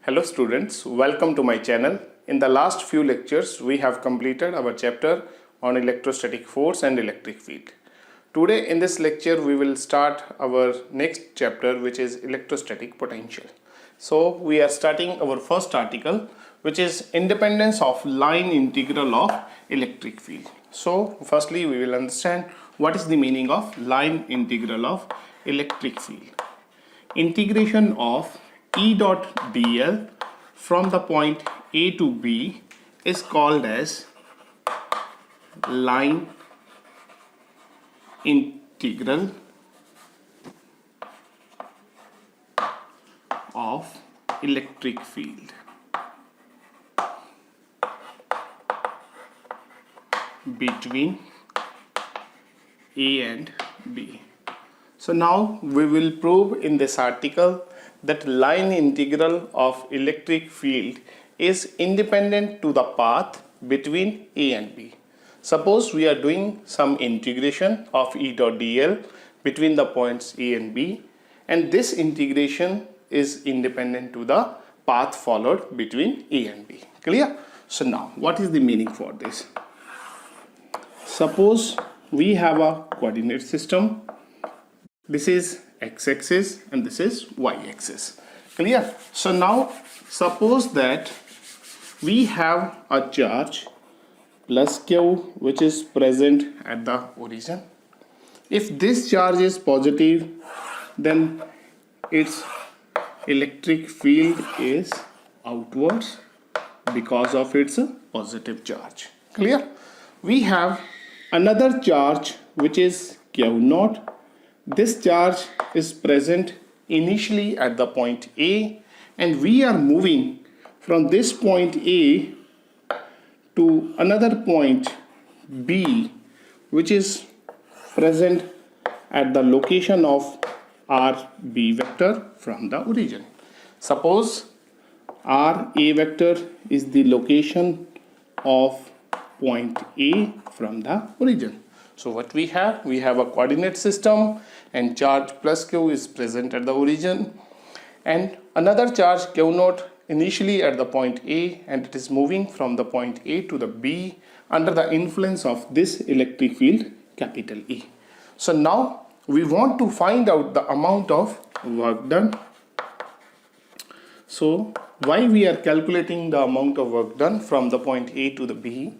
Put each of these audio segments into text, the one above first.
Hello students, welcome to my channel. In the last few lectures, we have completed our chapter on electrostatic force and electric field. Today in this lecture, we will start our next chapter, which is electrostatic potential. So we are starting our first article, which is independence of line integral of electric field. So firstly, we will understand what is the meaning of line integral of electric field. Integration of E dot dl from the point A to B is called as line integral of electric field between A and B. So now we will prove in this article that line integral of electric field is independent to the path between A and B. Suppose we are doing some integration of E dot dl between the points A and B, and this integration is independent to the path followed between A and B. Clear? So now what is the meaning for this? Suppose we have a coordinate system. This is x-axis and this is y-axis. Clear? So now suppose that we have a charge plus q which is present at the origin. If this charge is positive, then its electric field is outwards because of its positive charge. Clear? We have another charge which is q naught. This charge is present initially at the point A, and we are moving from this point A to another point B, which is present at the location of RB vector from the origin. Suppose RA vector is the location of point A from the origin. So what we have a coordinate system, and charge plus q is present at the origin, and another charge q naught initially at the point A, and it is moving from the point A to the B under the influence of this electric field capital E. So now we want to find out the amount of work done. So why we are calculating the amount of work done from the point A to the B?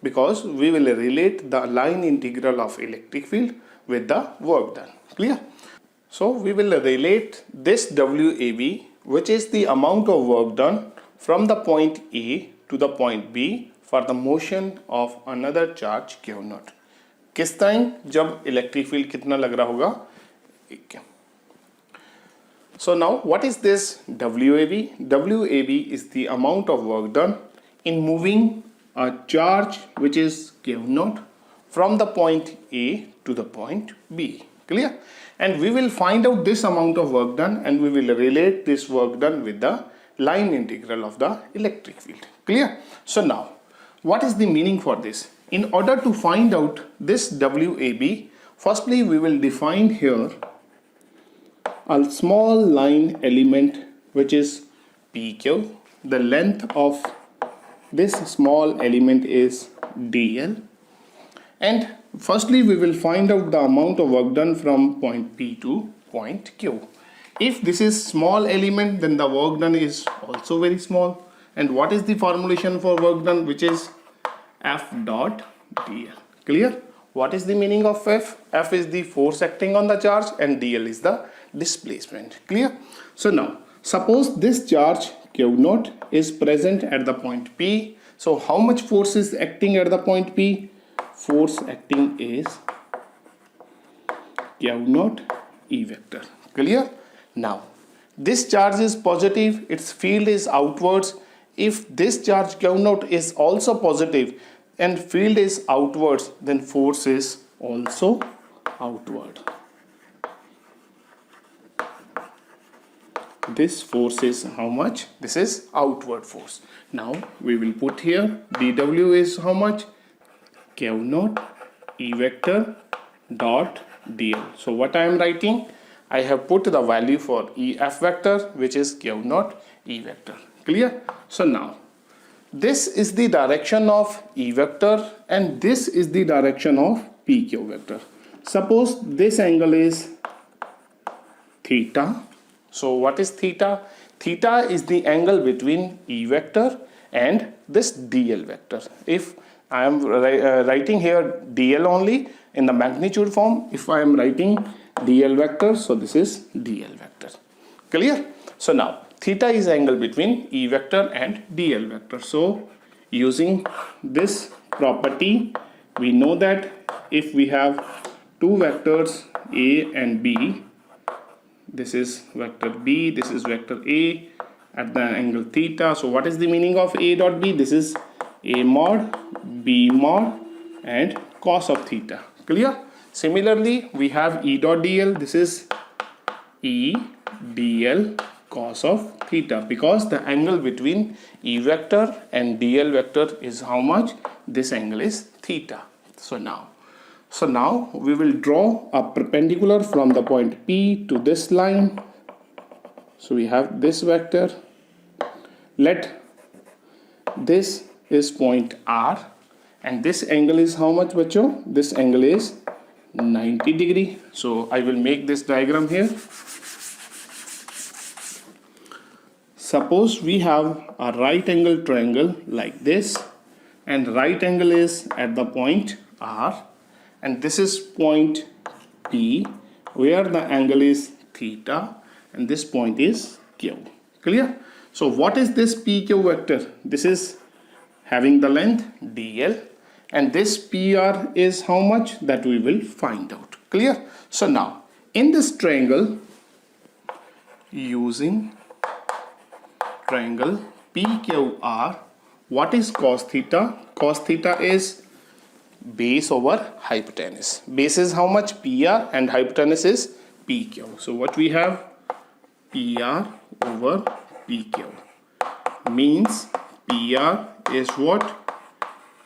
Because we will relate the line integral of electric field with the work done. Clear? So we will relate this WAB, which is the amount of work done from the point A to the point B for the motion of another charge Q naught. किस time जब electric field कितना लग रहा होगा? So now what is this WAB? WAB is the amount of work done in moving a charge which is Q naught from the point A to the point B. Clear? And we will find out this amount of work done, and we will relate this work done with the line integral of the electric field. Clear? So now what is the meaning for this? In order to find out this WAB, firstly we will define here a small line element which is PQ. The length of this small element is dl, and firstly we will find out the amount of work done from point P to point Q. If this is small element, then the work done is also very small. And what is the formulation for work done, which is F dot dl. Clear? What is the meaning of F? F is the force acting on the charge and dl is the displacement. Clear? So now suppose this charge Q naught is present at the point P. So how much force is acting at the point P? Force acting is Q naught E vector. Clear? Now this charge is positive, its field is outwards. If this charge Q naught is also positive and field is outwards, then force is also outward. This force is how much? This is outward force. Now we will put here dW is how much? Q naught E vector dot dl. So what I am writing? I have put the value for F vector, which is Q naught E vector. Clear? So now, this is the direction of E vector and this is the direction of PQ vector. Suppose this angle is theta. So what is theta? Theta is the angle between E vector and this DL vector. If I am writing here DL only in the magnitude form, if I am writing DL vector, so this is DL vector. Clear? So now, theta is angle between E vector and DL vector. So using this property, we know that if we have two vectors A and B, this is vector B, this is vector A at the angle theta. So what is the meaning of A dot B? This is A mod, B mod and cos of theta. Clear? Similarly, we have E dot dl. This is E dl cos of theta, because the angle between E vector and dl vector is how much? This angle is theta. So now we will draw a perpendicular from the point P to this line. So we have this vector. Let this is point R and this angle is how much, bacho? This angle is 90 degree. So I will make this diagram here. Suppose we have a right angle triangle like this, and right angle is at the point R, and this is point P where the angle is theta and this point is Q. Clear? So what is this PQ vector? This is having the length DL, and this PR is how much? That we will find out. Clear? So now in this triangle, using triangle PQR, what is cos theta? Cos theta is base over hypotenuse. Base is how much? PR, and hypotenuse is PQ. So what we have? PR over PQ means PR is what?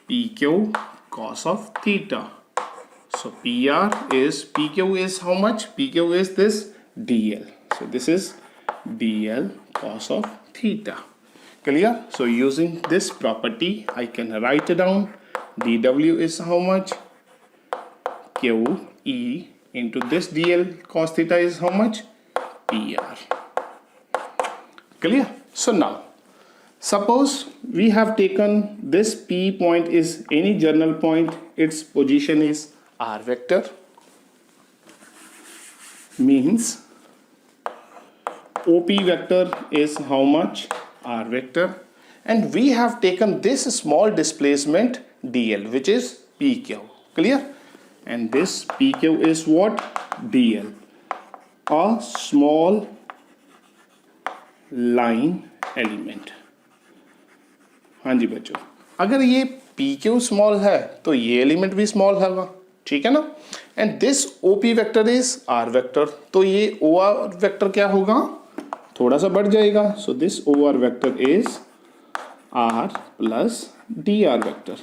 PQ cos of theta. So PR is, PQ is how much? PQ is this DL. So this is DL cos of theta. Clear? So using this property, I can write it down. dW is how much? QE into this DL cos theta is how much? PR. Clear? So now, suppose we have taken this P point is any journal point, its position is R vector, means OP vector is how much? R vector, and we have taken this small displacement DL, which is PQ. Clear? And this PQ is what? DL, a small line element. हाँ जी बच्चों, अगर ये PQ small है तो ये element भी small होगा, ठीक है ना? And this OP vector is R vector, तो ये OR वेक्टर क्या होगा? थोड़ा सा बढ़ जाएगा. So this OR vector is R plus DR vector.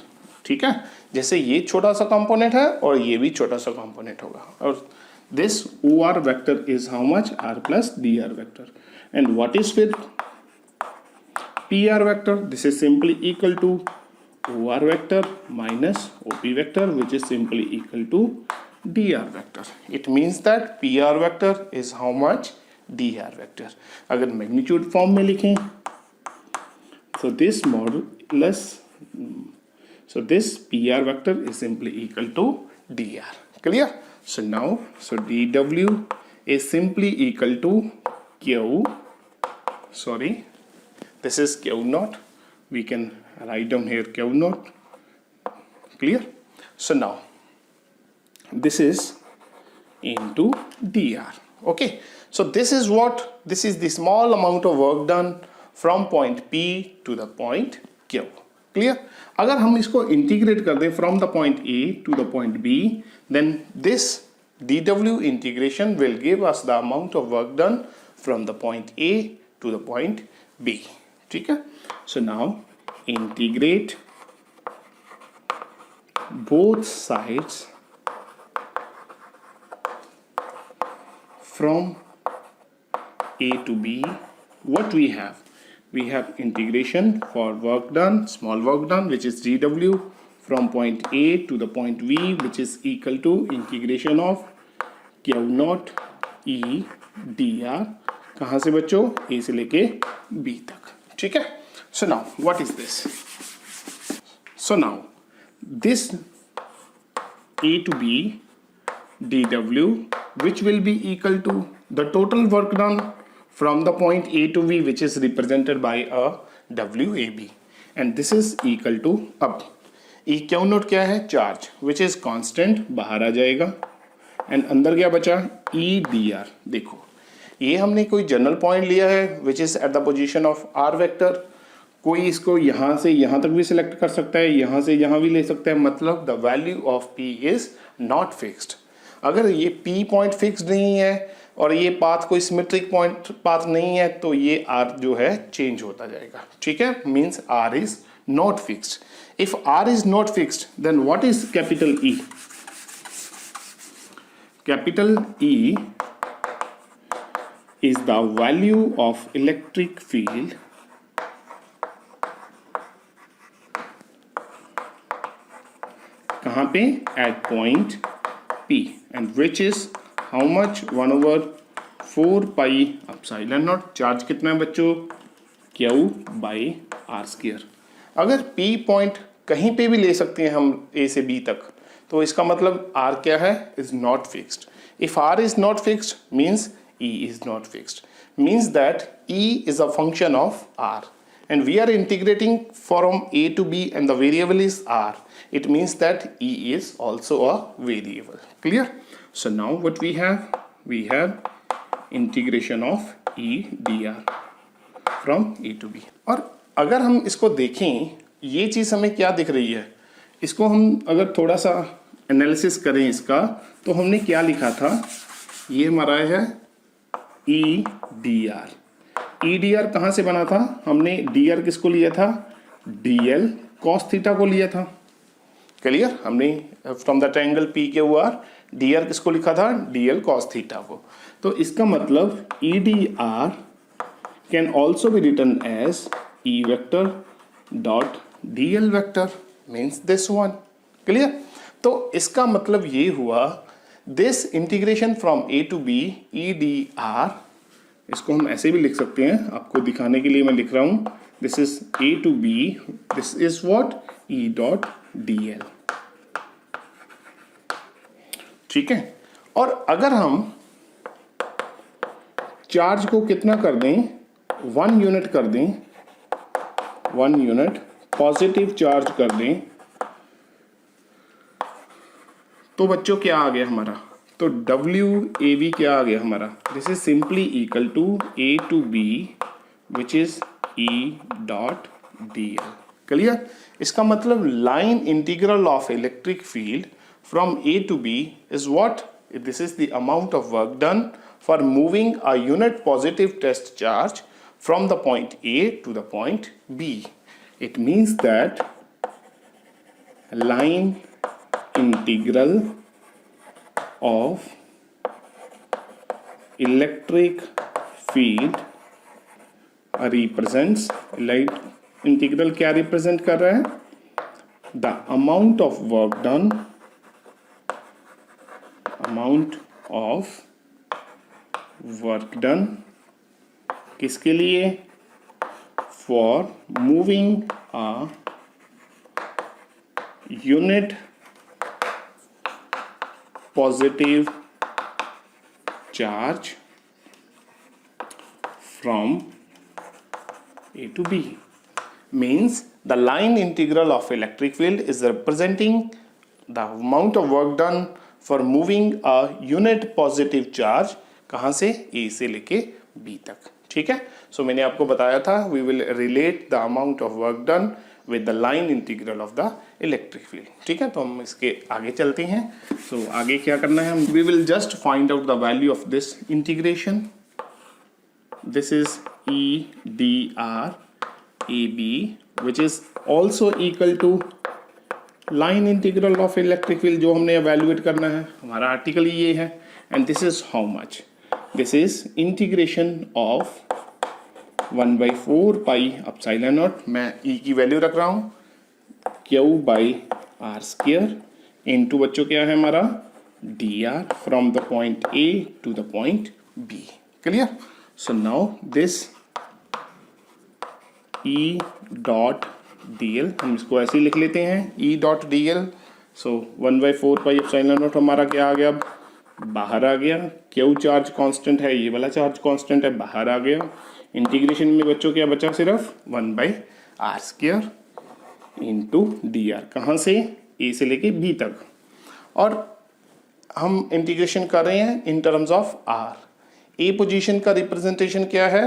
ठीक है, जैसे ये छोटा सा कंपोनेंट है और ये भी छोटा सा कंपोनेंट होगा, और this OR vector is how much? R plus DR vector. And what is फिर PR vector? This is simply equal to OR vector minus OP vector, which is simply equal to DR vector. It means that PR vector is how much? DR vector. अगर magnitude form में लिखें, so this modulus, so this PR vector is simply equal to DR. Clear? So now, so dW is simply equal to this is Q naught. We can write down here Q naught. Clear? So now this is into dr. Okay, so this is what, this is the small amount of work done from point P to the point Q. Clear? अगर हम इसको integrate कर दें from the point A to the point B, then this dW integration will give us the amount of work done from the point A to the point B. ठीक है? So now integrate both sides from A to B, what we have? We have integration for work done, small work done, which is dW from point A to the point V, which is equal to integration of Q naught E dr, कहाँ से बच्चों? A से लेके B तक, ठीक है? So now what is this? So now this A to B dW, which will be equal to the total work done from the point A to V, which is represented by a WAB, and this is equal to, अब E Q note क्या है? Charge, which is constant, बाहर आ जाएगा, and अंदर क्या बचा? E dr. देखो ये हमने कोई जनरल पॉइंट लिया है which is at the position of r vector. कोई इसको यहाँ से यहाँ तक भी सिलेक्ट कर सकता है, यहाँ से यहाँ भी ले सकता है, मतलब the value of P is not fixed. अगर ये P पॉइंट फिक्स्ड नहीं है और ये पाथ कोई सिमेट्रिक पॉइंट पाथ नहीं है तो ये R जो है चेंज होता जाएगा, ठीक है? Means R is not fixed. If R is not fixed then what is capital E? Capital E is the value of electric field कहाँ पे? at point P, and which is how much? 1/4 pi epsilon naught. Charge कितना है बच्चों? Q by r square. अगर P point कहीं पे भी ले सकते हैं हम A से B तक, तो इसका मतलब R क्या है? is not fixed. If R is not fixed means E is not fixed, means that E is a function of R, and we are integrating from A to B and the variable is R. It means that E is also a variable. Clear? So now what we have? We have integration of E dr from A to B. और अगर हम इसको देखें, ये चीज़ हमें क्या दिख रही है? इसको हम अगर थोड़ा सा एनालिसिस करें इसका, तो हमने क्या लिखा था? ये हमारा है E dr. E dr कहाँ से बना था? हमने dr किसको लिया था? dl cos थीटा को लिया था. क्लियर? हमने फ्रॉम द ट्रायंगल पी के ऊपर dr किसको लिखा था? dl cos थीटा को. तो इसका मतलब E dr can also be written as E vector dot dl vector, means this one. Clear? तो इसका मतलब ये हुआ this integration from A to B E dr, इसको हम ऐसे भी लिख सकते हैं, आपको दिखाने के लिए मैं लिख रहा हूं. This is A to B, this is what? E dot dl, ठीक है? और अगर हम चार्ज को कितना कर दें? 1 यूनिट कर दें, 1 यूनिट पॉजिटिव चार्ज कर दें, तो बच्चों क्या आ गया हमारा? तो WAB क्या आ गया हमारा? This is simply equal to A to B which is E dot dl. Clear? इसका मतलब line integral of electric field from A to B is what? This is the amount of work done for moving a unit positive test charge from the point A to the point B. It means that line integral of electric field represents, integral क्या represent कर रहा है? The amount of work done, amount of work done किसके लिए? For moving a unit positive charge from A to B. Means the line integral of electric field is representing the amount of work done for moving a unit positive charge कहाँ से? A से लेके B तक, ठीक है? सो मैंने आपको बताया था we will relate the amount of work done with the line integral of the electric field. ठीक है? तो हम इसके आगे चलते हैं. So आगे क्या करना है? हम we will just find out the value of this integration. This is E dr AB, which is also equal to line integral of electric field जो हमने evaluate करना है. हमारा आर्टिकल ये है, and this is how much? this is integration of 1/4 pi epsilon naught, मैं e की value रख रहा हूँ q by R square into बच्चों क्या है हमारा dr from the point a to the point b. Clear? So now this e dot dl हम इसको ऐसे ही लिख लेते हैं e dot dl. So 1/4 pi epsilon naught हमारा क्या आ गया, अब बाहर आ गया. क्यू चार्ज कांस्टेंट है, ये वाला चार्ज कांस्टेंट है, बाहर आ गया. इंटीग्रेशन में बच्चों क्या बचा, सिर्फ 1/r square into D R. कहाँ से, ए से लेके बी तक. और हम इंटीग्रेशन कर रहे हैं in terms of r. A position का रिप्रेजेंटेशन क्या है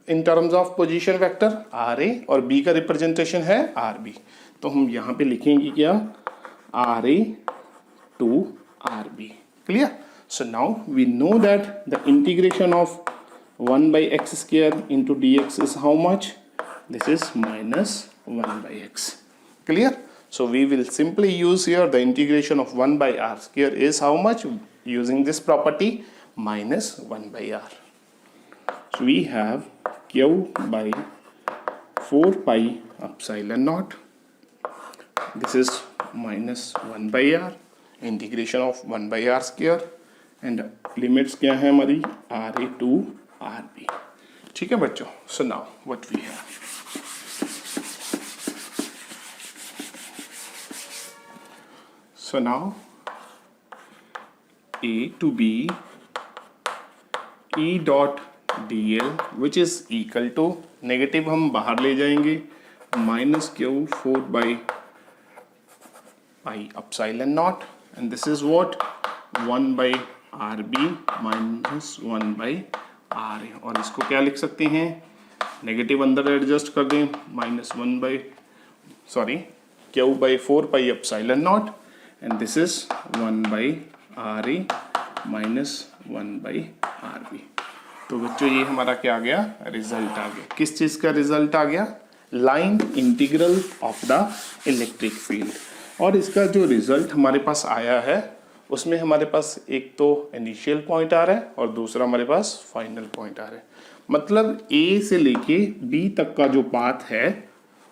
in terms of position vector r a, और बी का रिप्रेजेंटेशन है आर बी. तो हम यहाँ पे लिखेंगे क्या, R A to R B. Clear? So now we know that the integration of 1/x square into dx is how much? This is minus 1/x. Clear? So we will simply use here the integration of 1/r square is how much? Using this property minus 1/r. So we have q by 4 pi epsilon naught. This is minus 1/r. Integration of 1/r square and limits क्या है हमारी R A to R B. ठीक है बच्चों? So now what we have, so now A to B E dot D L which is equal to, negative हम बाहर ले जाएंगे, minus Q 4 pi epsilon naught. And this is what 1/rb minus 1/ra. और इसको क्या लिख सकते हैं, नेगेटिव अंदर एडजस्ट कर दें, q/4 pi epsilon naught and this is 1/ra minus 1/rb. तो बच्चों ये हमारा क्या आ गया, रिजल्ट आ गया. किस चीज का रिजल्ट आ गया, line integral of the electric field. और इसका जो रिजल्ट हमारे पास आया है उसमें हमारे पास एक तो इनिशियल पॉइंट आ रहा है और दूसरा हमारे पास फाइनल पॉइंट आ रहा है. मतलब ए से लेके बी तक का जो पाथ है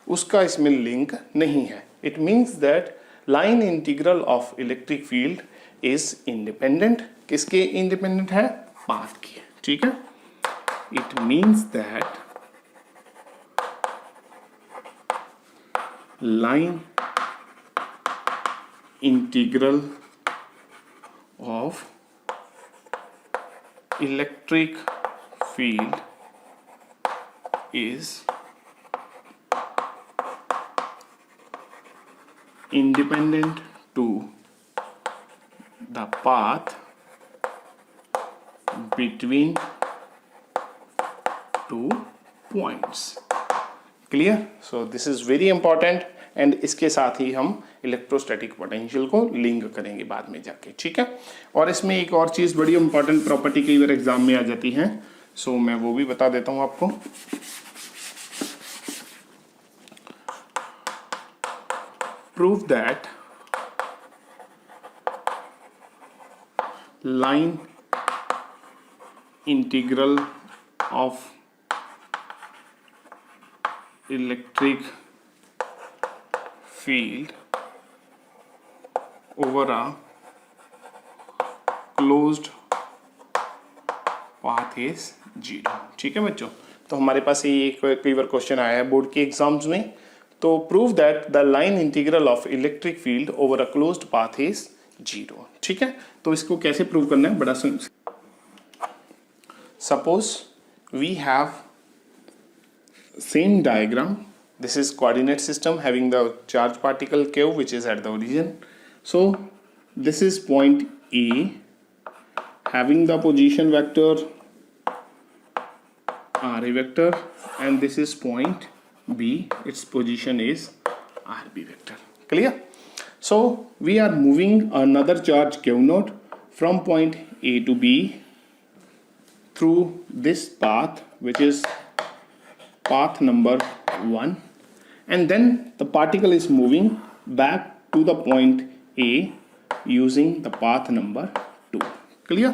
उसका इसमें लिंक नहीं है. It means that line integral of electric field is independent. किसके इंडिपेंडेंट है, पाथ की. ठीक है? It means that line integral of electric field is independent to the path between two points. Clear? So this is very important. And इसके साथ ही हम electrostatic potential को link करेंगे बाद में जाके. ठीक है? और इसमें एक और चीज़ बड़ी इंपॉर्टेंट प्रॉपर्टी कई बार एग्जाम में आ जाती है, सो मैं वो भी बता देता हूं आपको. Prove that line integral of electric field over a closed path is 0. ठीक है बच्चों? तो हमारे पास ये कई बार क्वेश्चन आया है बोर्ड के एग्जाम्स में. तो prove that the line integral of electric field over a closed path is 0. ठीक है? तो इसको कैसे प्रूव करना है, बड़ा suppose we have same diagram. This is coordinate system having the charge particle q which is at the origin. So this is point A having the position vector r a vector, and this is point B, its position is rb vector. Clear? So we are moving another charge q naught from point A to B through this path which is path number 1. And then the particle is moving back to the point A using the path number 2. Clear?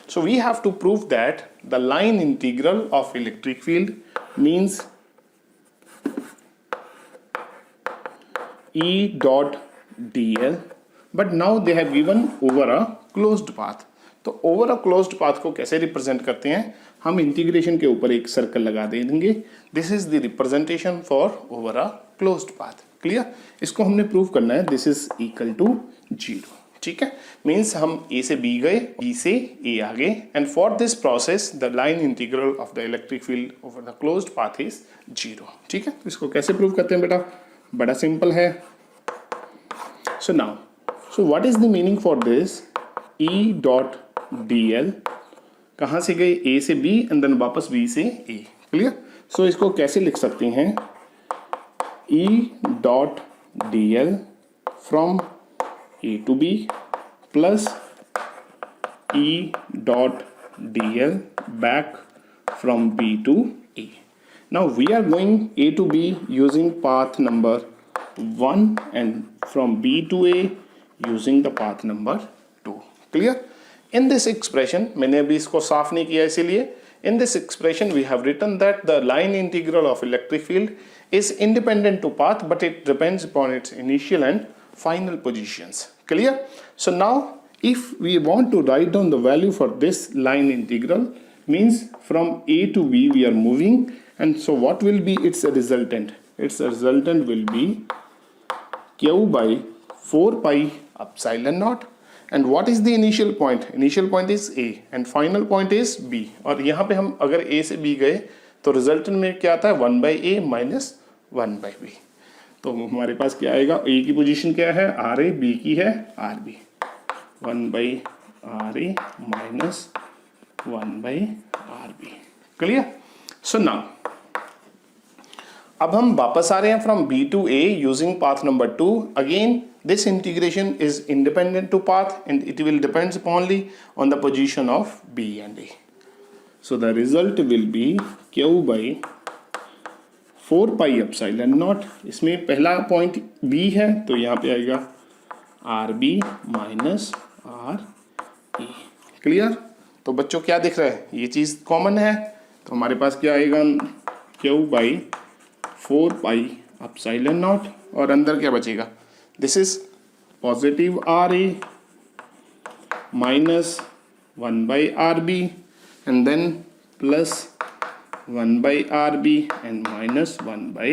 So we have to prove that the line integral of electric field means E dot dl, but now they have given over a closed path. तो over a closed path को कैसे represent करते हैं, हम integration के ऊपर एक circle लगा देंगे. This is the representation for over a closed path. Clear. इसको हमने प्रूव करना है. This is equal to 0. ठीक है. मीन्स हम ए से बी गए, बी से ए आ गए, and for this process the line integral of the electric field over the closed path is 0. ठीक है. तो इसको कैसे प्रूव करते हैं बेटा, बड़ा सिंपल है. So now, so what is the meaning for this E dot dl, कहाँ से गए, ए से बी एंड देन वापस बी से ए. क्लियर. सो इसको कैसे लिख सकते हैं, E dot dl from A to B plus E dot dl back from B to A. Now we are going A to B using path number 1 and from B to A using the path number 2. Clear. In this expression, मैंने अभी इसको साफ नहीं किया इसीलिए, in this expression we have written that the line integral of electric field is independent to path, but it depends upon its initial and final positions. Clear? So now if we want to write down the value for this line integral, means from A to B we are moving, and so what will be its resultant? Its resultant will be Q by 4 pi epsilon naught. And what is the initial point? Initial point is A and final point is B. और यहाँ पे हम अगर A से B गए तो resultant में क्या आता है, 1 by A minus 1 by B. तो हमारे पास क्या आएगा, A की पोजीशन क्या है RA, B की है RB. 1 by RA minus 1 by RB. Clear. So now अब हम वापस आ रहे हैं from B to A using path number 2. Again this integration is independent to path and it will depends only on the position of B and A. So the result will be Q by 4 pi epsilon naught. इसमें पहला point B है तो यहाँ पे आएगा RB minus RE. Clear. तो बच्चों क्या दिख रहा है, ये चीज़ कॉमन है तो हमारे पास क्या आएगा, Q by 4 pi epsilon naught, और अंदर क्या बचेगा, this is positive RA minus 1 by RB and then plus 1 by RB and minus 1 by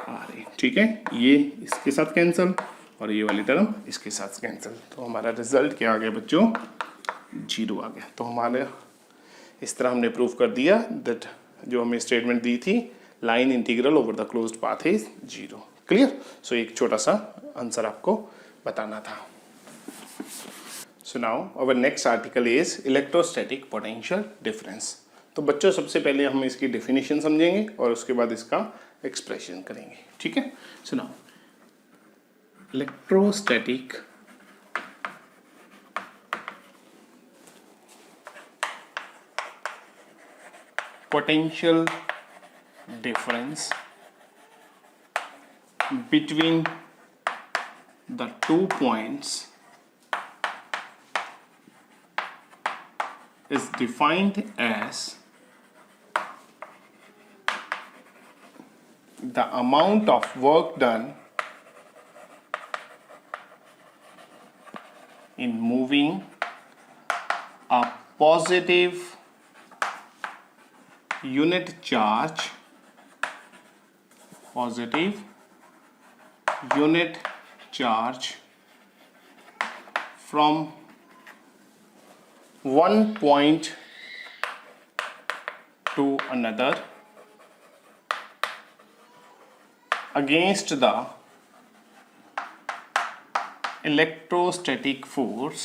RA. ठीक है. ये इसके साथ कैंसिल और ये वाली टर्म इसके साथ कैंसिल. तो हमारा रिजल्ट क्या आ गया बच्चों, 0 आ गया. तो हमारे इस तरह हमने प्रूव कर दिया दैट जो हमें स्टेटमेंट दी थी, line integral over the closed path is 0. Clear. So एक छोटा सा आंसर आपको बताना था. So now our next article is electrostatic potential difference. तो बच्चों सबसे पहले हम इसकी डेफिनेशन समझेंगे और उसके बाद इसका एक्सप्रेशन करेंगे. ठीक है. So now electrostatic potential difference between the 2 points is defined as the amount of work done in moving a positive unit charge from one point to another against the electrostatic force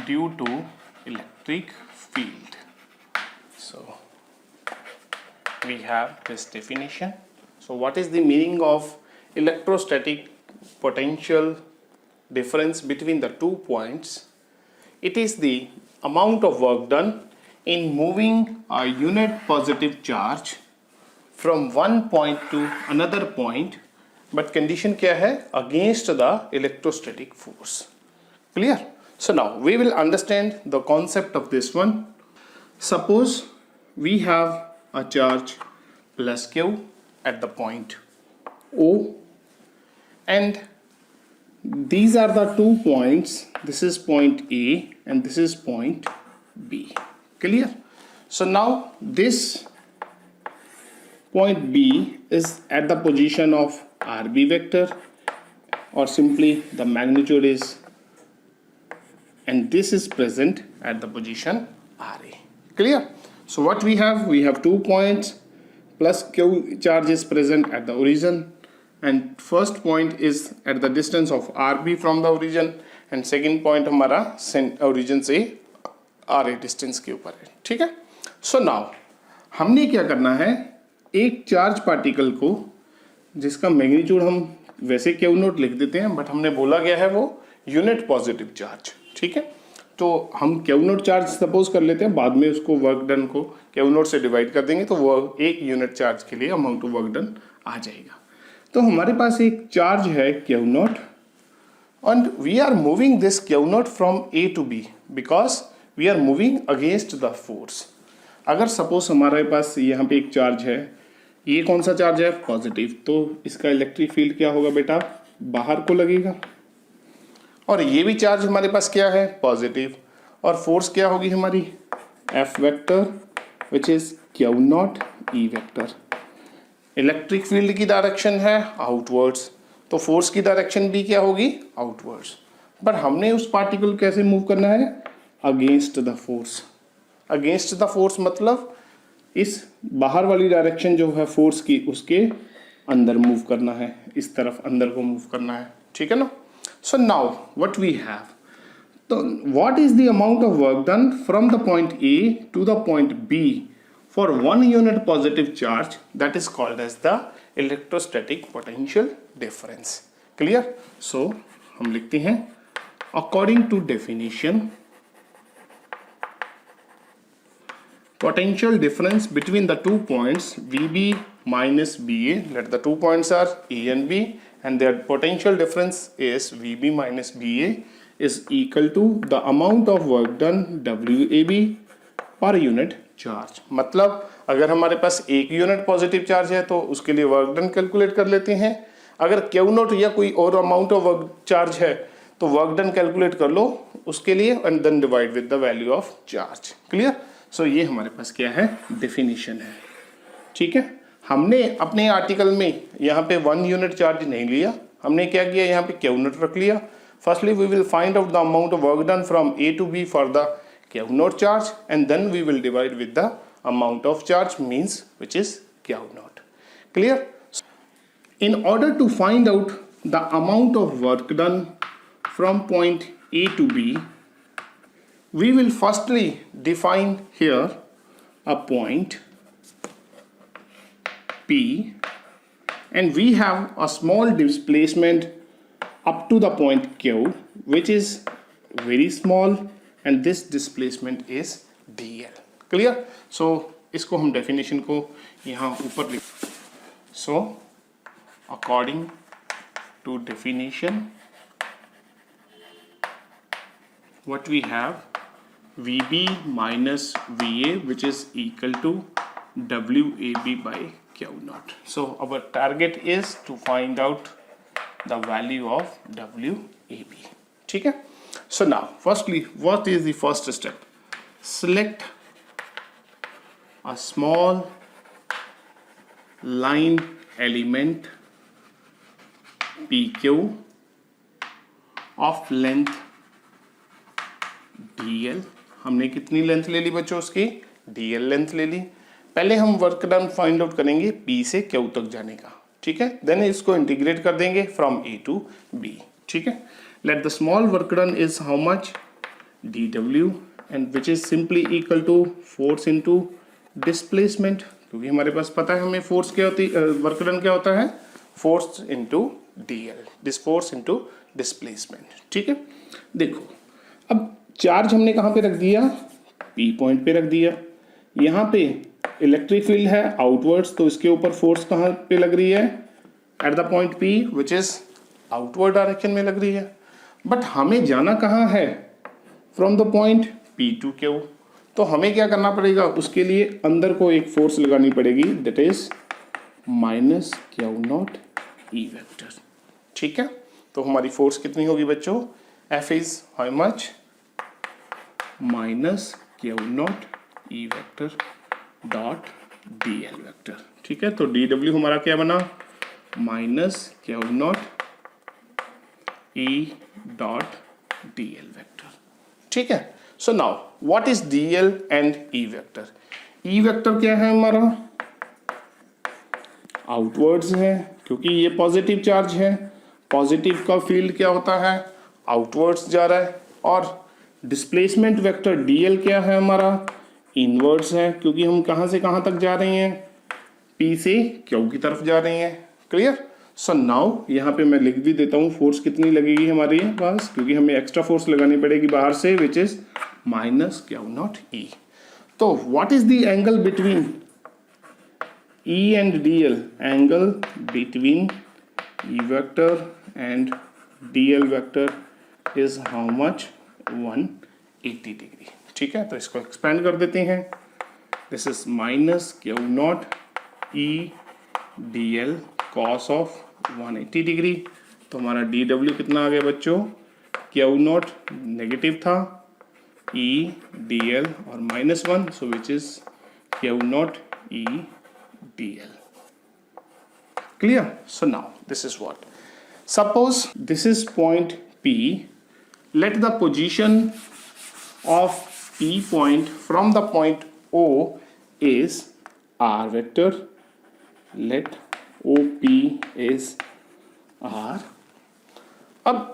due to electric field. So we have this definition. So what is the meaning of electrostatic potential difference between the 2 points? It is the amount of work done in moving a unit positive charge from one point two another point, but condition क्या है, against the electrostatic force. Clear? So now we will understand the concept of this one. Suppose we have a charge plus Q at the point O, and these are the 2 points. This is point A and this is point B. Clear? So now this point B is at the position of RB vector, or simply the magnitude is, and this is present at the position RA. Clear? So what we have 2 points plus Q charge is present at the origin, and first point is at the distance of RB from the origin, and second point हमारा origin से RA distance के ऊपर है. ठीक है? So now हमने क्या करना है, एक चार्ज पार्टिकल को जिसका मैग्नीट्यूड हम वैसे Q नोट लिख देते हैं, बट हमने बोला गया है वो यूनिट पॉजिटिव चार्ज. ठीक है, तो हम Q नोट चार्ज सपोज कर लेते हैं, बाद में उसको वर्क डन को Q नोट से डिवाइड कर देंगे तो वो एक यूनिट चार्ज के लिए अमाउंट ऑफ वर्क डन आ जाएगा. तो हमारे पास एक चार्ज है Q naught, and we are moving this Q naught from A to B because we are moving against the force. अगर सपोज हमारे पास यहाँ पे एक चार्ज है, ये कौन सा चार्ज है, पॉजिटिव, तो इसका इलेक्ट्रिक फील्ड क्या होगा बेटा, बाहर को लगेगा. और ये भी चार्ज हमारे पास क्या है, पॉजिटिव, और फोर्स क्या होगी हमारी, F vector which is Q not E vector. Electric field की डायरेक्शन है आउटवर्ड्स, तो फोर्स की डायरेक्शन भी क्या होगी, आउटवर्ड्स. बट हमने उस पार्टिकल कैसे मूव करना है, against the force. Against the force मतलब इस बाहर वाली डायरेक्शन जो है फोर्स की, उसके अंदर मूव करना है, इस तरफ अंदर को मूव करना है. ठीक है ना? So now what we have, so what is the amount of work done from the point A to the point B for 1 unit positive charge, that is called as the electrostatic potential difference. Clear? So हम लिखते हैं according to definition, potential difference between the 2 points VB minus BA, let the 2 points are A and B, and their potential difference is VB minus BA is equal to the amount of work done WAB per unit charge. मतलब अगर हमारे पास एक unit positive charge है तो उसके लिए work done calculate कर लेते हैं. अगर Q नोट या कोई और अमाउंट ऑफ वर्क चार्ज है तो वर्क डन कैलकुलेट कर लो उसके लिए, and then divide with the value of charge. Clear? So ये हमारे पास क्या है, डेफिनेशन है. ठीक है, हमने अपने आर्टिकल में यहाँ पे 1 यूनिट चार्ज नहीं लिया, हमने क्या किया, यहाँ पे Q नोट रख लिया. Firstly we will find out the amount of work done from A to B for the Q naught charge, and then we will divide with the amount of charge means which is Q naught. Clear? In order to find out the amount of work done from point A to B, we will firstly define here a point P, and we have a small displacement up to the point Q which is very small, and this displacement is dl. Clear? So इसको हम definition को यहाँ ऊपर लिख. So according to definition what we have, VB minus VA which is equal to WAB by Q naught. So our target is to find out the value of WAB. ठीक है? So now firstly what is the first step? Select a small line element PQ of length DL. हमने कितनी length ले ली बच्चों, उसकी DL length ले ली. पहले हम वर्क डन फाइंड आउट करेंगे P से Q तक जाने का. ठीक है, देन इसको इंटीग्रेट कर देंगे फ्रॉम A टू B. ठीक है, let the small work done is how much, dW, and which is simply equal to force into displacement, क्योंकि हमारे पास पता है हमें फोर्स क्या होती है, वर्क डन क्या होता है, force into DL, this force into displacement. ठीक है, देखो अब चार्ज हमने कहाँ पे रख दिया, P पॉइंट पे रख दिया. यहाँ पे इलेक्ट्रिक फील्ड है आउटवर्ड्स, तो इसके ऊपर फोर्स कहाँ पे लग रही है? At the point P which is outward direction में लग रही है। बट हमें जाना कहाँ है? From the point P to Q। तो हमें क्या करना पड़ेगा? उसके लिए अंदर को एक फोर्स लगानी पड़ेगी, that is minus Q not E vector. ठीक है, तो हमारी फोर्स कितनी होगी बच्चों? F is how much? Minus Q not E vector dot D L vector. ठीक है, तो डी डब्ल्यू हमारा क्या बना? Minus Q not E dot D L vector. ठीक है, so now what is D L and E vector? E vector क्या है हमारा? आउटवर्ड्स है, क्योंकि ये पॉजिटिव चार्ज है। पॉजिटिव का फील्ड क्या होता है? आउटवर्ड्स जा रहा है। और डिस्प्लेसमेंट वेक्टर डीएल क्या है हमारा? इनवर्ड्स है, क्योंकि हम कहाँ से कहाँ तक जा रहे हैं? पी से क्यू की तरफ जा रहे हैं। क्लियर? सो नाउ यहाँ पे मैं लिख भी देता हूँ फोर्स कितनी लगेगी हमारे पास, क्योंकि हमें एक्स्ट्रा फोर्स लगानी पड़ेगी बाहर से, which is minus Q not e. तो what is the angle between E and DL? Angle between E vector and DL vector is how much? 180 degree. ठीक है, तो इसको एक्सपेंड कर देते हैं। This is minus Q not E D L cos of 180 degree. तो हमारा D W कितना आ गया बच्चों? क्यू नॉट नेगेटिव था, ई डी एल और -1, so which is Q not E dl. Clear? So now this is what? Suppose this is point P. Let the position of P point from the point O is r vector. Let OP is r. अब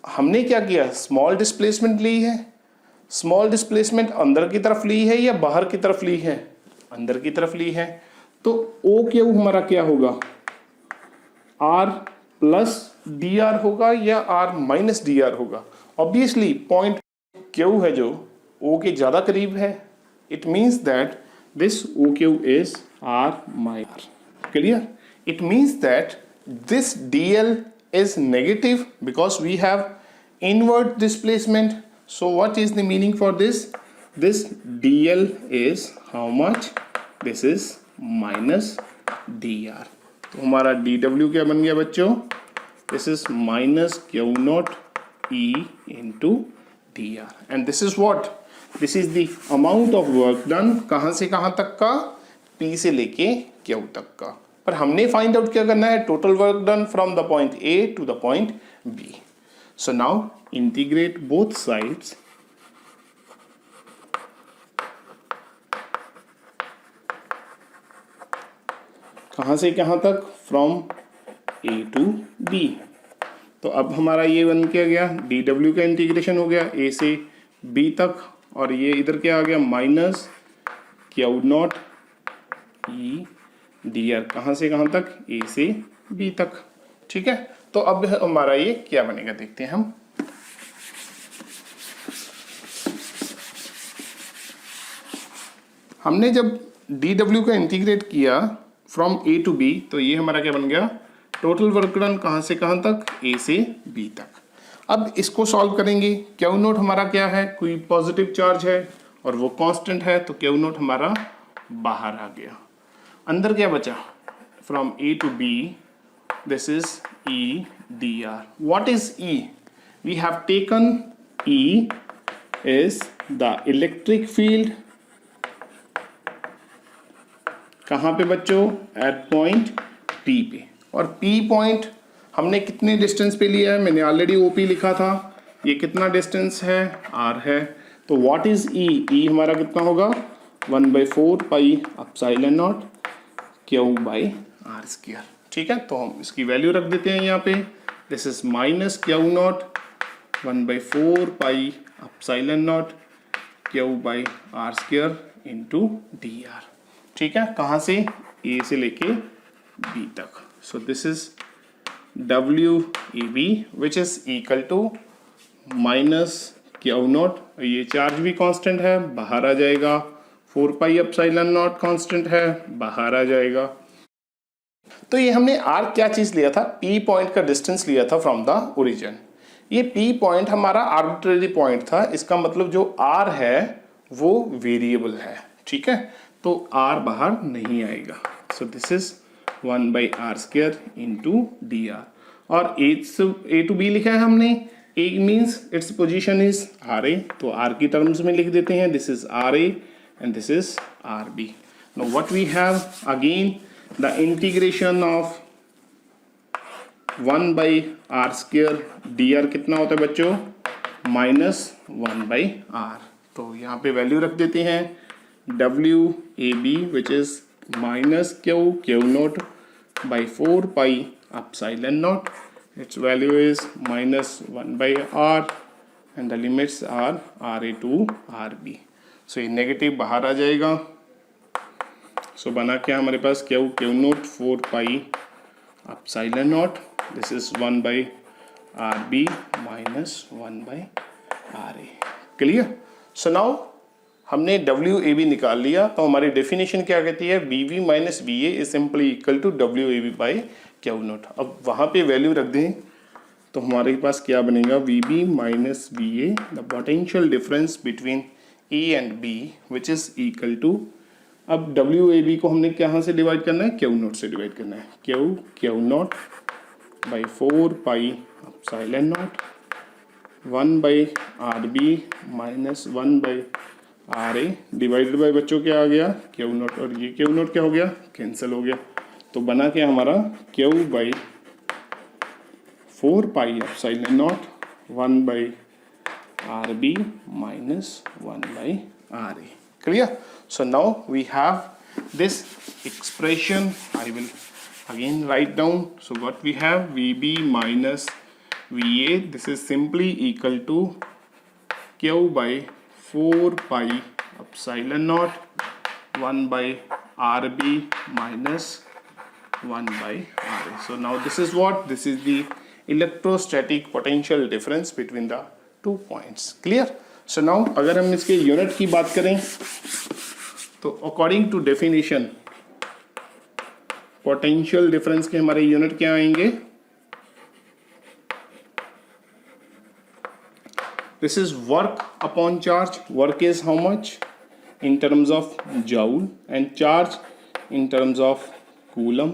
हमने क्या किया? Small displacement ली है। Small displacement अंदर की तरफ ली है या बाहर की तरफ ली है? अंदर की तरफ ली है। तो ओ क्यू हमारा क्या होगा? आर प्लस डी आर होगा या आर माइनस डी आर होगा? ऑब्वियसली पॉइंट क्यू है जो ओ के ज्यादा करीब है, it means that this O Q is R minus. Clear? It means that this D L is negative because we have inward displacement. So what is the meaning for this? This dl is how much? This is minus dr. तो हमारा dw क्या बन गया बच्चों? This is minus q naught e into dr. And this is what? This is the amount of work done. कहाँ से कहाँ तक का? P से लेके Q तक का। पर हमने फाइंड आउट क्या करना है? Total work done from the point A to the point B. So now integrate both sides. कहाँ से कहाँ तक? From A to B। तो अब हमारा ये बन के गया, डी डब्ल्यू का इंटीग्रेशन हो गया A से B तक, और ये इधर क्या आ गया? Minus Q not E D R. कहाँ से कहाँ तक? A से B तक। ठीक है, तो अब हमारा ये क्या बनेगा देखते हैं हम। हमने जब डी डब्ल्यू का इंटीग्रेट किया फ्रॉम ए टू बी, तो ये हमारा क्या बन गया? टोटल वर्क डन कहाँ से कहाँ तक? ए से बी तक। अब इसको सॉल्व करेंगे। क्यू नोट हमारा क्या है? कोई पॉजिटिव चार्ज है और वो कांस्टेंट है, तो क्यू नोट हमारा बाहर आ गया। अंदर क्या बचा? From A to B this is E D R. What is E? We have taken E is the electric field. कहाँ पे बच्चों? एट पॉइंट P पे। और P पॉइंट हमने कितने डिस्टेंस पे लिया है? मैंने ऑलरेडी OP लिखा था। ये कितना डिस्टेंस है? R है। तो व्हाट इज E? E हमारा कितना होगा? 1/4 pi epsilon naught Q by R square. ठीक है, तो हम इसकी वैल्यू रख देते हैं यहाँ पे। This is minus Q naught 1/4 pi epsilon naught Q by R square into D R. ठीक है, कहाँ से? A से लेके B तक। So this is WAB which is equal to minus Q naught, ये चार्ज भी कांस्टेंट है, बाहर आ जाएगा 4 पाई एप्सिलॉन नॉट कांस्टेंट है, बाहर आ जाएगा। तो ये हमने r क्या चीज लिया था, p पॉइंट का डिस्टेंस लिया था फ्रॉम द ओरिजिन। ये p पॉइंट हमारा आर्बिट्रेरी पॉइंट था, इसका मतलब जो r है वो वेरिएबल है, ठीक है, तो r बाहर नहीं आएगा। सो this is 1/r² into D are. और a to b लिखा है हमने, a means its position is RA, तो r की टर्म्स में लिख देते हैं, this is RA and this is RB. Now what we have again, the integration of 1/r² dr कितना होता है बच्चों, -1/r। तो यहाँ पे वैल्यू रख देते हैं WAB which is -Q0/4 pi epsilon naught. Its value is -1/r and the limits are RA to RB. सो ये नेगेटिव बाहर आ जाएगा। सो बना क्या हमारे पास, Q0 4 pi epsilon not, this is 1/RB -1/RA। Clear. So now हमने WAB निकाल लिया, तो हमारी डेफिनेशन क्या कहती है, VB minus VA is simply equal to WAB/Q0। अब वहाँ पे वैल्यू रख दें तो हमारे पास क्या बनेगा, VB minus VA the potential difference between A and B which is equal to, अब WAB को हमने कहाँ से डिवाइड करना है, Q0 से डिवाइड करना है, Q0/4 pi epsilon not 1/RB -1/RA divided by बच्चों क्या आ गया, Q0, और ये Q0 क्या हो गया, कैंसिल हो गया। तो बना क्या हमारा Q/4 pi epsilon not 1/RB -1/RA। Clear? So now we have this expression. I will again write down. So what we have, VB minus VA. This is simply equal to Q/4 pi epsilon naught 1/RB -1/RA. So now this is what? This is the electrostatic potential difference between the two points. Clear? So now अगर हम इसके unit की बात करें तो according to definition potential difference के हमारे unit क्या आएंगे, this is work upon charge. Work is how much in terms of joule and charge in terms of coulomb.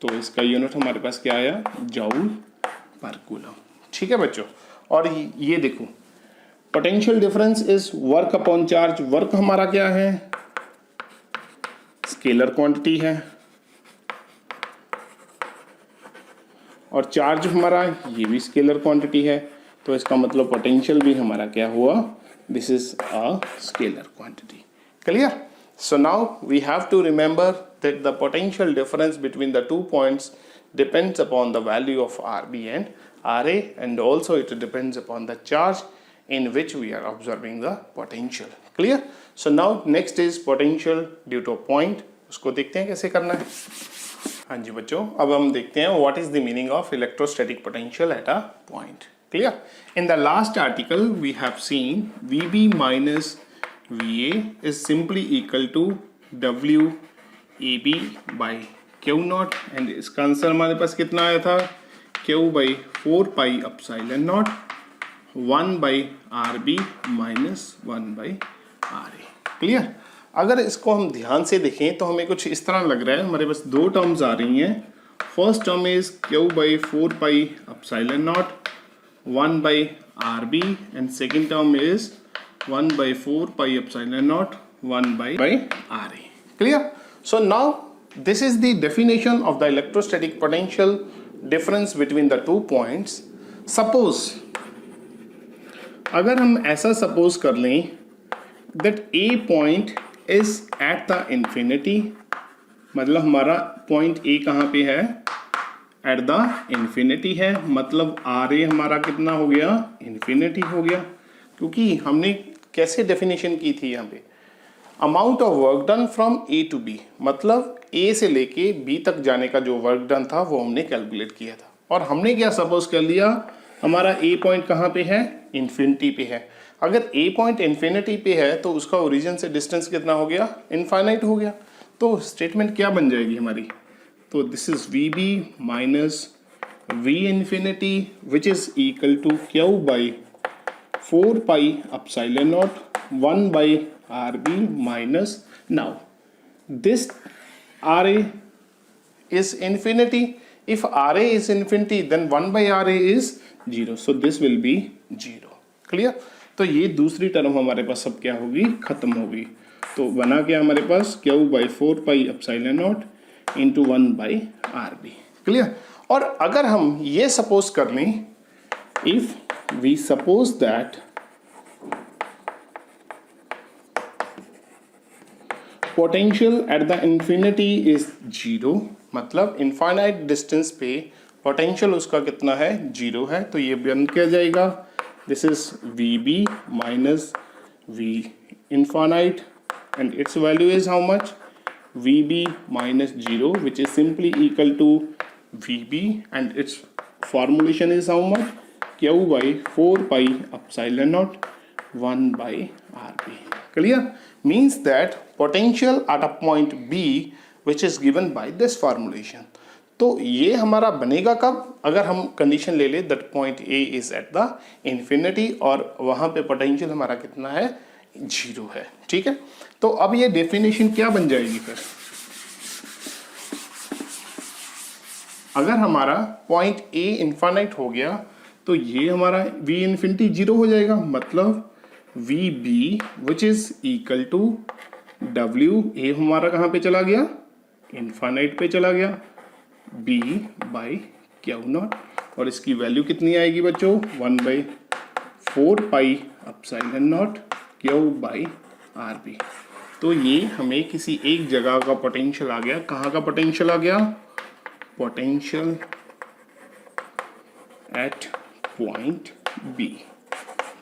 तो इसका यूनिट हमारे पास क्या आया, जूल पर कूलम। ठीक है बच्चों, और ये देखो potential difference is work upon charge. Work हमारा क्या है, स्केलर क्वांटिटी है, और चार्ज हमारा ये भी स्केलर क्वांटिटी है, तो इसका मतलब पोटेंशियल भी हमारा क्या हुआ, this is a scalar quantity. Clear? So now we have to remember that the potential difference between the two points depends upon the value of RB and RA, and also it depends upon the charge in which we are observing the potential. Clear? So now next is potential due to a point. उसको देखते हैं कैसे करना है। हाँ जी बच्चों, अब हम देखते हैं what is the meaning of electrostatic potential at a point. Clear? In the last article we have seen VB minus VA is simply equal to WAB by Q0, and इसका आंसर हमारे पास कितना आया था, Q/4 pi epsilon naught 1/RB -1/RA। Clear? अगर इसको हम ध्यान से देखें तो हमें कुछ इस तरह लग रहा है, हमारे पास दो टर्म्स आ रही हैं। First term is Q/4 pi epsilon naught 1/RB and second term is 1/4 pi epsilon naught 1/RA. Clear? So now this is the definition of the electrostatic potential difference between the two points. Suppose अगर हम ऐसा suppose कर लें that A point is at the infinity, मतलब हमारा point A कहाँ पे है, एट द इन्फिनिटी है, मतलब RA हमारा कितना हो गया, इन्फिनिटी हो गया। क्योंकि हमने कैसे डेफिनेशन की थी यहाँ पे, amount of work done from A to B, मतलब A से लेके B तक जाने का जो वर्क डन था वो हमने कैलकुलेट किया था, और हमने क्या सपोज कर लिया हमारा ए पॉइंट कहाँ पे है, इन्फिनिटी पे है। अगर ए पॉइंट इन्फिनिटी पे है तो उसका ओरिजिन से डिस्टेंस कितना हो गया, इनफाइनाइट हो गया। तो स्टेटमेंट क्या बन जाएगी हमारी, तो this is V B minus V infinity which is equal to Q by 4 pi epsilon naught 1 by R B minus, now this RA is infinity. If RA is infinity, then 1 by RA is 0. So this will be 0. Clear? तो ये दूसरी term हमारे पास अब क्या होगी, खत्म होगी। तो बना क्या हमारे पास, Q by 4 pi epsilon not into 1 by RB। Clear? और अगर हम ये सपोज कर लें, if we suppose that potential at the infinity is 0, मतलब इनफाइनाइट डिस्टेंस पे पोटेंशियल उसका कितना है, 0 है। तो ये बन क्या जाएगा, this is V B minus V infinite and its value is how much, V B minus 0 which is simply equal to V B and its formulation is how much, Q by 4 pi epsilon naught 1 by R B. Clear? means that potential at a point B which is given by this formulation। तो ये हमारा बनेगा कब, अगर हम condition ले ले that point A is at the infinity और वहाँ पे पोटेंशियल हमारा कितना है, 0 है। ठीक है, तो अब ये डेफिनेशन क्या बन जाएगी फिर, अगर हमारा पॉइंट A इनफाइनाइट हो गया तो ये हमारा V इन्फिनिटी 0 हो जाएगा, मतलब V B which is equal to W, A हमारा कहाँ पे चला गया, इनफाइनाइट पे चला गया, बी बाई क्यू नॉट, और इसकी वैल्यू कितनी आएगी बच्चों, 1 by 4 pi epsilon naught Q by R B. तो ये हमें किसी एक जगह का पोटेंशियल आ गया, कहाँ का पोटेंशियल आ गया, potential at point B.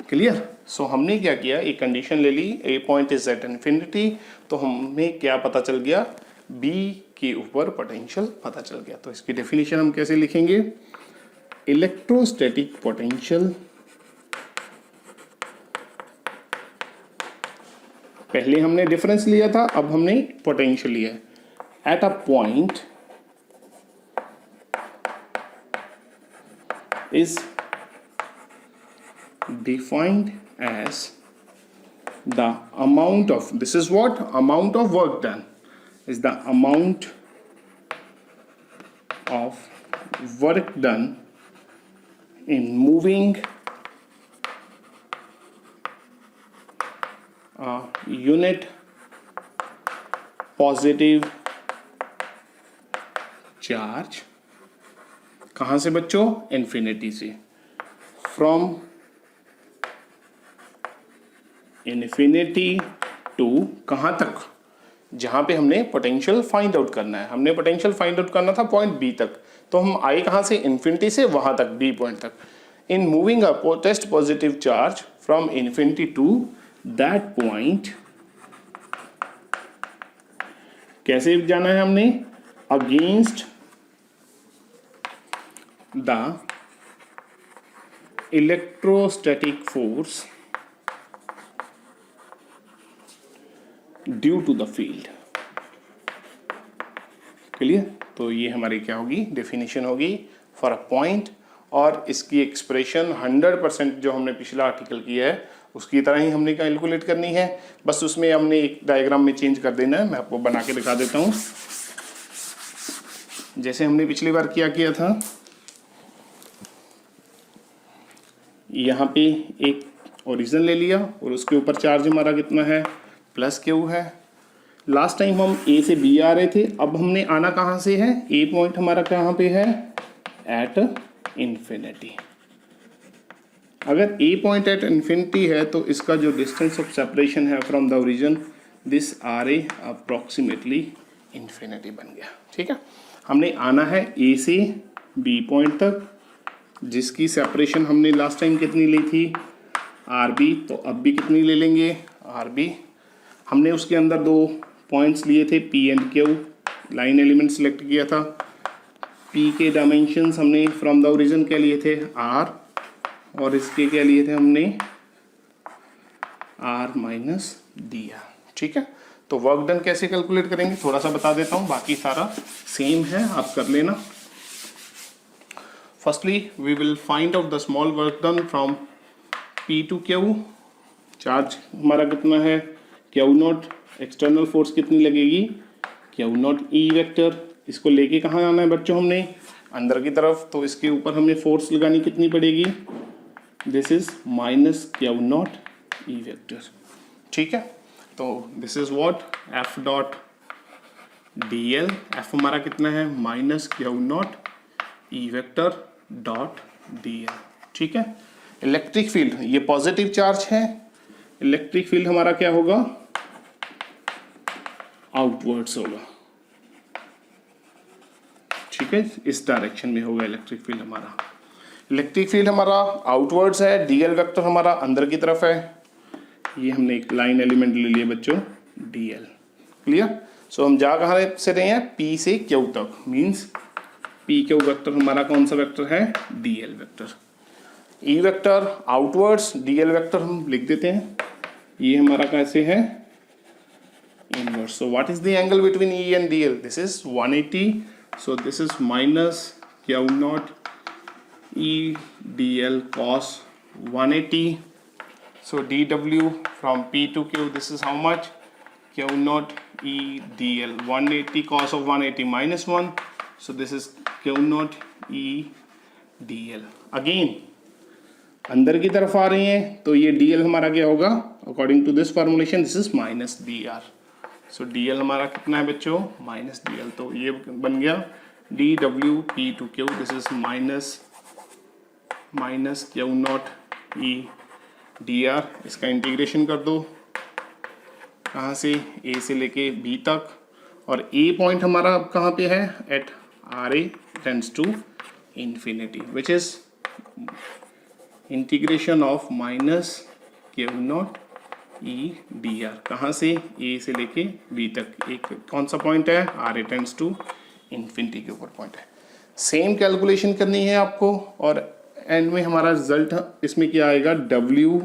Clear? So हमने क्या किया, एक कंडीशन ले ली, A point is at infinity, तो हमें क्या पता चल गया, बी के ऊपर पोटेंशियल पता चल गया। तो इसकी डेफिनेशन हम कैसे लिखेंगे, इलेक्ट्रोस्टैटिक पोटेंशियल, पहले हमने डिफरेंस लिया था, अब हमने पोटेंशियल लिया है at a point is defined as the amount of, this is what, amount of work done is the amount of work done in moving a unit positive charge, कहाँ से बच्चों, इन्फिनिटी से, from इन्फिनिटी टू कहाँ तक, जहाँ पे हमने potential find out करना है, हमने पोटेंशियल फाइंड आउट करना था पॉइंट बी तक, तो हम आए कहाँ से, इन्फिनिटी से वहाँ तक, बी पॉइंट तक। In moving a test positive charge from infinity to that point, कैसे जाना है हमने, against the electrostatic force due to the field. Clear? तो ये हमारी क्या होगी, डेफिनेशन होगी फॉर अ पॉइंट, और इसकी एक्सप्रेशन 100% जो हमने पिछला आर्टिकल किया है उसकी तरह ही हमने कैलकुलेट करनी है, बस उसमें हमने एक डायग्राम में चेंज कर देना है। मैं आपको बना के दिखा देता हूँ, जैसे हमने पिछली बार किया था। यहाँ पे एक ओरिजिन ले लिया और उसके ऊपर चार्ज हमारा कितना है, प्लस क्यू है। लास्ट टाइम हम ए से बी आ रहे थे, अब हमने आना कहाँ से है, ए पॉइंट हमारा कहाँ पे है, एट इन्फिनिटी। अगर ए पॉइंट एट इन्फिनिटी है तो इसका जो डिस्टेंस ऑफ सेपरेशन है from the origin, this R A approximately infinity बन गया। ठीक है, हमने आना है ए से बी पॉइंट तक, जिसकी सेपरेशन हमने लास्ट टाइम कितनी ली थी, आर बी, तो अब भी कितनी ले लेंगे, आर बी। हमने उसके अंदर दो पॉइंट्स लिए थे, P and Q, line element select किया था। पी के डायमेंशंस हमने फ्रॉम द ओरिजिन क्या लिए थे, आर, और इसके क्या लिए थे हमने, आर माइनस डी आर। ठीक है, तो वर्क डन कैसे कैलकुलेट करेंगे थोड़ा सा बता देता हूँ, बाकी सारा सेम है, आप कर लेना। Firstly we will find out the small work done from P to Q. Charge हमारा कितना है, क्यू नॉट, एक्सटर्नल फोर्स कितनी लगेगी, क्यू नॉट ई वेक्टर। इसको लेके कहाँ आना है बच्चों, हमने अंदर की तरफ, तो इसके ऊपर हमें फोर्स लगानी कितनी पड़ेगी, this is minus Q not E vector. ठीक है, तो this is what F dot D L, F हमारा कितना है minus Q not E vector dot D L. ठीक है, इलेक्ट्रिक फील्ड, ये पॉजिटिव चार्ज है, इलेक्ट्रिक फील्ड हमारा क्या होगा, आउटवर्ड्स होगा। ठीक है, इस डायरेक्शन में होगा इलेक्ट्रिक फील्ड हमारा। इलेक्ट्रिक फील्ड हमारा आउटवर्ड्स है, डीएल वेक्टर हमारा अंदर की तरफ है। ये हमने एक लाइन एलिमेंट ले लिया बच्चों, डीएल। क्लियर, सो हम जा कहाँ से रहे हैं, पी से क्यू तक, मींस पी क्यू वेक्टर हमारा कौन सा वेक्टर है, DL vector. E vector outwards, DL vector हम लिख देते हैं, ये हमारा कैसे है, inverse. So what is the angle between E and DL, this is 180, so this is minus q naught e dl cos 180. So dw from p to q, this is how much, q naught e dl, 180 cos of 180 minus 1, so this is q naught e dl। Again अंदर की तरफ आ रही हैं, तो ये dl हमारा क्या होगा, according to this formulation this is minus dr। So dl हमारा कितना है बच्चों, माइनस dl, तो ये बन गया dw p to q, this is minus q not e dr। इसका इंटीग्रेशन कर दो, कहाँ से, a से लेके b तक, और a पॉइंट हमारा अब कहाँ पे है, at R A tends to infinity, which is integration of minus q naught E D R. कहाँ से, ए से लेके बी तक, एक कौन सा पॉइंट है, R A tends to infinity के ऊपर पॉइंट है। सेम कैलकुलेशन करनी है आपको, और एंड में हमारा रिजल्ट इसमें क्या आएगा, W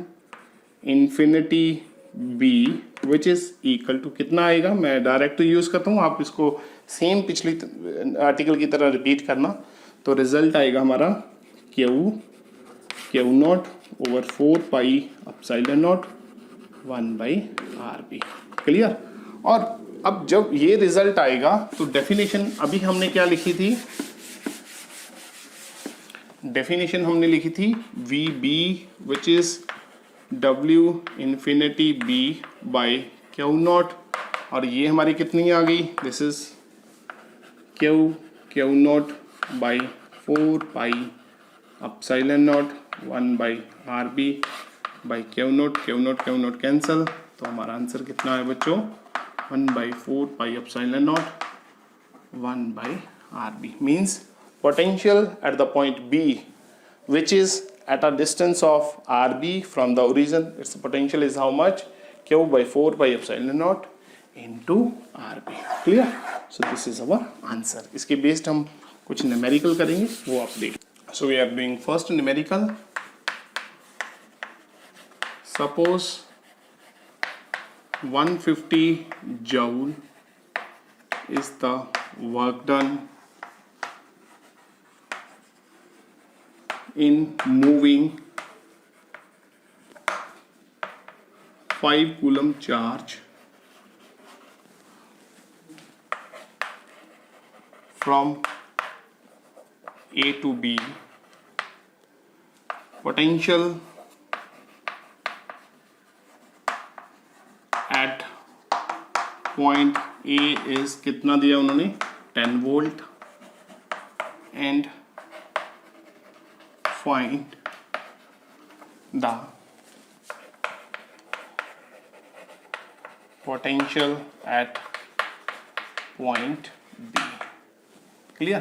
infinity B which is equal to कितना आएगा, मैं डायरेक्ट यूज करता हूँ, आप इसको सेम पिछली आर्टिकल की तरह रिपीट करना। तो रिजल्ट आएगा हमारा Q not over 4 pi epsilon not 1/RB। Clear, और अब जब ये रिजल्ट आएगा तो डेफिनेशन अभी हमने क्या लिखी थी, डेफिनेशन हमने लिखी थी VB which is W infinity B by Q not, और ये हमारी कितनी आ गई, this is Q not by 4 pi epsilon not 1/RB by Q not cancel, तो हमारा आंसर कितना है बच्चों, 1/4 pi epsilon not 1/RB। Means potential at the point B which is at a distance of RB from the origin, its potential is how much, Q by 4 pi epsilon naught into RB। clear, so this is our answer। इसके based हम कुछ numerical करेंगे, वो आप देख। so we are doing first numerical। suppose 150 joule is the work done in moving 5 coulomb charge from A to B, potential at point A is कितना दिया उन्होंने, 10 volt, and find the potential at point B। Clear,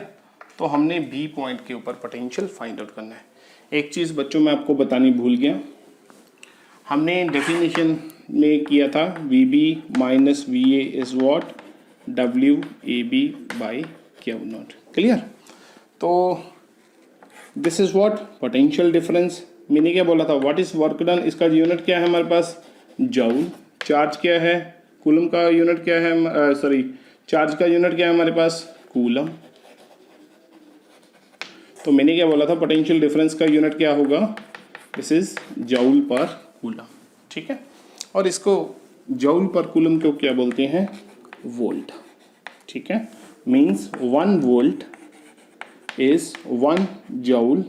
तो हमने B point के ऊपर potential find out करना है। एक चीज़ बच्चों मैं आपको बतानी भूल गया, हमने डेफिनेशन में किया था VB minus VA is what, WAB by Q not. Clear, तो this is what potential difference, मैंने क्या बोला था, व्हाट इज वर्क डन, इसका यूनिट क्या है हमारे पास, जूल। चार्ज क्या है, कूलम का यूनिट क्या है, सॉरी चार्ज का यूनिट क्या है हमारे पास, कूलम। तो मैंने क्या बोला था, पोटेंशियल डिफरेंस का यूनिट क्या होगा, दिस इज जूल पर कूलम, ठीक है। और इसको जूल पर कूलम को क्या बोलते हैं, वोल्ट, ठीक है। मीन्स 1 वोल्ट इज 1 जूल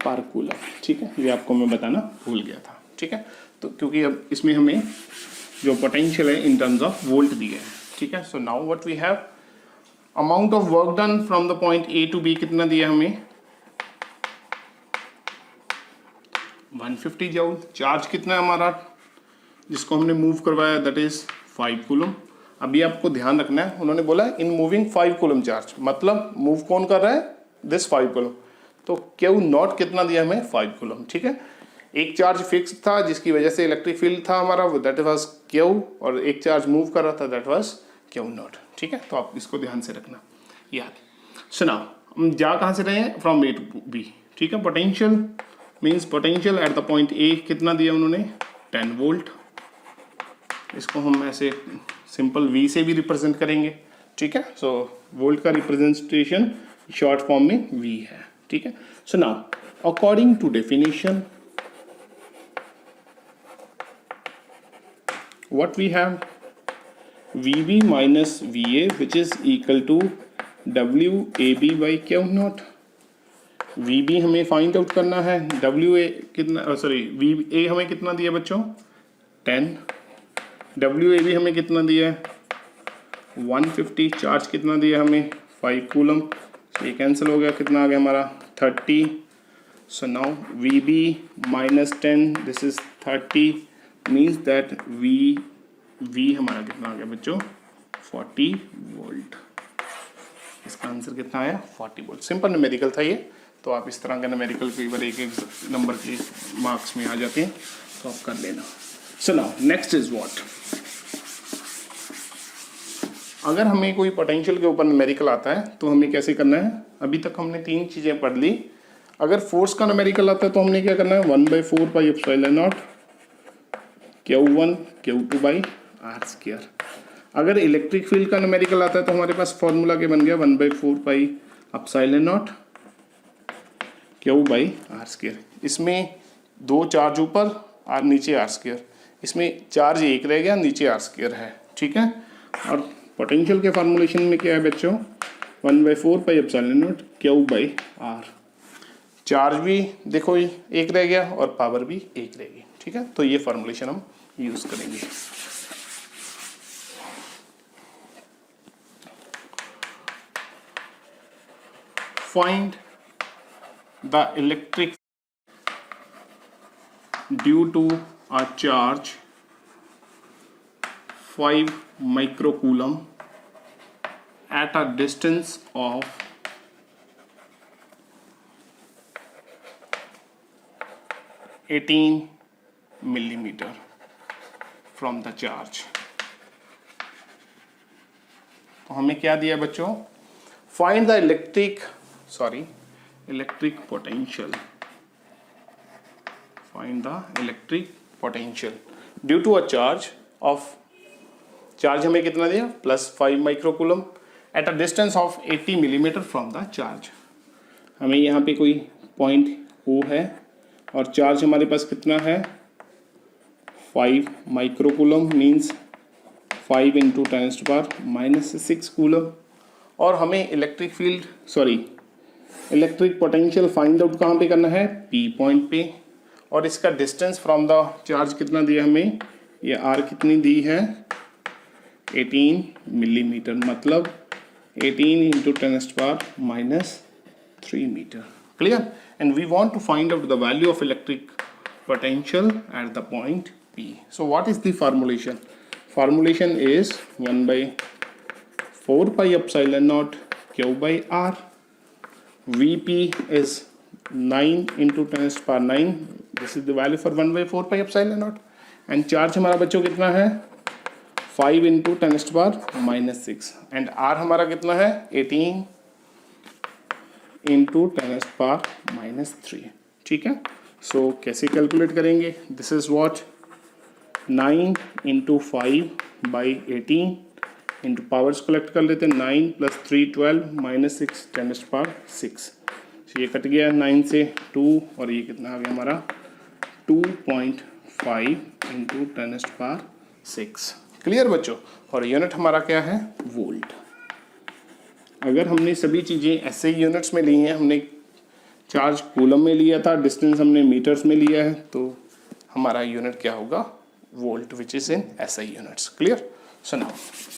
पर कूलम, ठीक है। ये आपको मैं बताना भूल गया था, ठीक है। तो क्योंकि अब इसमें हमें जो पोटेंशियल है इन टर्म्स ऑफ वोल्ट दिया है, ठीक है। So now what we have, amount of work done from the point A to B कितना दिया हमें, 150 जूल। चार्ज कितना है हमारा जिसको हमने मूव करवाया, दैट इज 5 कूलम। अभी आपको ध्यान रखना है, उन्होंने बोला इन मूविंग 5 कूलम चार्ज, मतलब मूव कौन कर रहा है, दिस 5 कूलम। तो क्यू नॉट कितना दिया हमें, 5 कूलम, ठीक है। एक चार्ज फिक्स था जिसकी वजह से इलेक्ट्रिक फील्ड था हमारा, दैट वाज क्यू, और एक चार्ज मूव कर रहा था, दैट वाज क्यू नॉट, ठीक है। तो आप इसको ध्यान से रखना याद। सुना, हम जा कहाँ से रहे हैं, फ्रॉम ए टू बी, ठीक है। Potential means potential at the point ए कितना दिया उन्होंने, 10 वोल्ट। इसको हम ऐसे सिंपल V से भी रिप्रेजेंट करेंगे, ठीक है। सो वोल्ट का रिप्रेजेंटेशन शॉर्ट फॉर्म में V है, ठीक है। So now according to definition what we have, VB minus VA which is equal to WAB by Q naught। VB हमें फाइंड आउट करना है, WA कितना, सॉरी VA हमें कितना दिया बच्चों, 10, WAB हमें कितना दिया है, 150। चार्ज कितना दिया हमें, 5 कूलम। ये कैंसिल हो गया, कितना आ गया हमारा, 30। So now VB minus 10, this is 30, means that V हमारा कितना आ गया बच्चों, 40 वोल्ट। इसका आंसर कितना आया, 40 वोल्ट। सिंपल न्यूमेरिकल था ये, तो आप इस तरह का न्यूमेरिकल कई बार एक एक नंबर के मार्क्स में आ जाते हैं, तो आप कर लेना। So now next is what, अगर हमें कोई पोटेंशियल के ऊपर न्यूमेरिकल आता है तो हमें कैसे करना है। अभी तक हमने 3 चीज़ें पढ़ ली। अगर फोर्स का न्यूमेरिकल आता है तो हमने क्या करना है, 1/4 pi epsilon naught Q1 Q2 by R square. अगर इलेक्ट्रिक फील्ड का न्यूमेरिकल आता है तो हमारे पास फॉर्मूला क्या बन गया, 1/4 pi epsilon naught Q by R square. इसमें 2 चार्ज ऊपर और नीचे आर स्क्वायर, इसमें चार्ज 1 रह गया, नीचे आर स्क्वायर है, ठीक है। और पोटेंशियल के फार्मूलेशन में क्या है बच्चों, 1/4 pi epsilon naught Q by R. Charge भी देखो 1 रह गया और पावर भी 1 रहेगी, ठीक है। तो ये फार्मूलेशन हम यूज करेंगे। Find the electric due to a charge 5 microcoulomb at a distance of 18 millimeter from the charge। तो हमें क्या दिया बच्चों, find the electric potential, find the electric potential due to a charge of, charge हमें कितना दिया, +5 microcoulomb at a distance of 80 millimetre from the charge. हमें यहाँ पे कोई पॉइंट O है और चार्ज हमारे पास कितना है, 5 माइक्रोकूलम, मीन्स 5 × 10⁻⁻6 कूलम। और हमें इलेक्ट्रिक पोटेंशियल फाइंड आउट कहाँ पे करना है, P पॉइंट पे। और इसका डिस्टेंस फ्रॉम द चार्ज कितना दिया हमें, ये R कितनी दी है, 18 मिलीमीटर, मतलब 18 × 10⁻³ metre. Clear. And we want to find out the value of electric potential at the point P। So what is the formulation, formulation is 1/4 pi epsilon naught Q by R। Vp is 9 × 10⁻⁹, this is the value for 1/4 pi epsilon naught. And charge हमारा बच्चों कितना है, 5 × 10⁻⁻6 and R हमारा कितना है, 18 × 10⁻⁻3, ठीक है। सो कैसे कैलकुलेट करेंगे? This is what 9 into 5/18 into powers collect कर लेते हैं 9 + 3 12 - 6 10⁻6। ये कट गया 9 से 2 और ये कितना आ गया हमारा 2.5 इंटू 10⁻6। क्लियर बच्चों? और यूनिट हमारा क्या है? वोल्ट। अगर हमने सभी चीज़ें ऐसे ही यूनिट्स में ली हैं, हमने चार्ज कूलम में लिया था, डिस्टेंस हमने मीटर्स में लिया है, तो हमारा यूनिट क्या होगा? Volt, which is in SI units. Clear? So now